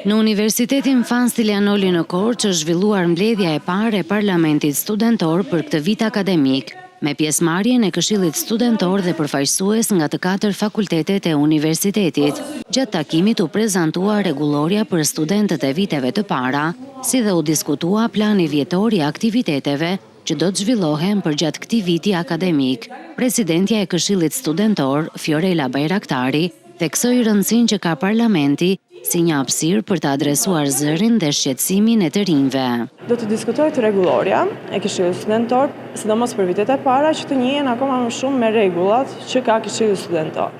Në Universitetin Fan Stylianoli në Korçë është zhvilluar mbledhja e parë e Parlamentit Studentor për këtë vit akademik, me pjesëmarrjen e Këshillit Studentor dhe përfaqësues nga të 4 fakultetet e universitetit. Gjatë takimit u prezantua rregulloria për studentët e viteve të para, si dhe u diskutua plani vjetor i aktiviteteve që do të zhvillohen përgjatë këtij viti akademik. Presidentja e Këshillit Studentor, Fiorella Bajraktari, theksoi rëndësinë që ka Parlamenti si një hapësirë për të adresuar zërin dhe shqetësimin e të rinjve. Do të diskutohet rregulloria e Këshillit Studentor, sidomos për vitet e para që të njihen akoma më shumë me rregullat që ka Këshilli Studentor.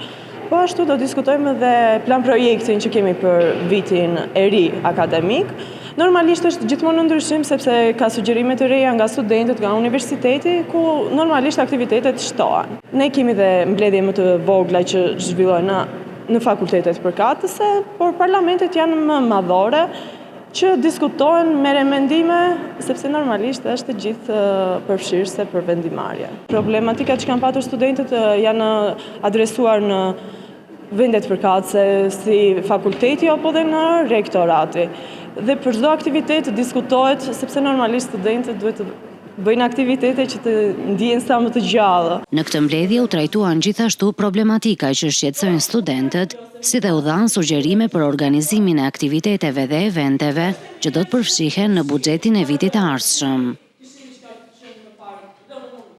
Po ashtu do diskutojmë edhe plan projektin që kemi për vitin e ri akademik. Normalisht është gjithmonë në ndryshim sepse ka sugjerime të reja nga studentët, nga universiteti, ku normalisht aktivitetet shtohen. Ne kemi dhe mbledhje më të vogla që zhvillojnë në fakultetet përkatëse, por parlamentet janë më madhore që diskutojnë me remendime, sepse normalisht është gjithë përfshirëse për vendimarrje. Problematikat që kanë patur studentët janë adresuar në vendet përkatëse si fakulteti apo dhe në rektorati. Dhe për çdo aktivitet diskutohet, sepse normalisht studentët duhet të bëjnë aktivitete që të ndihen sa më të gjallë. Në këtë mbledhje u trajtuan gjithashtu problematika që shqetësojnë studentët, si dhe u dhanë sugjerime për organizimin e aktiviteteve dhe eventeve që do të përfshihen në buxhetin e vitit të ardhshëm.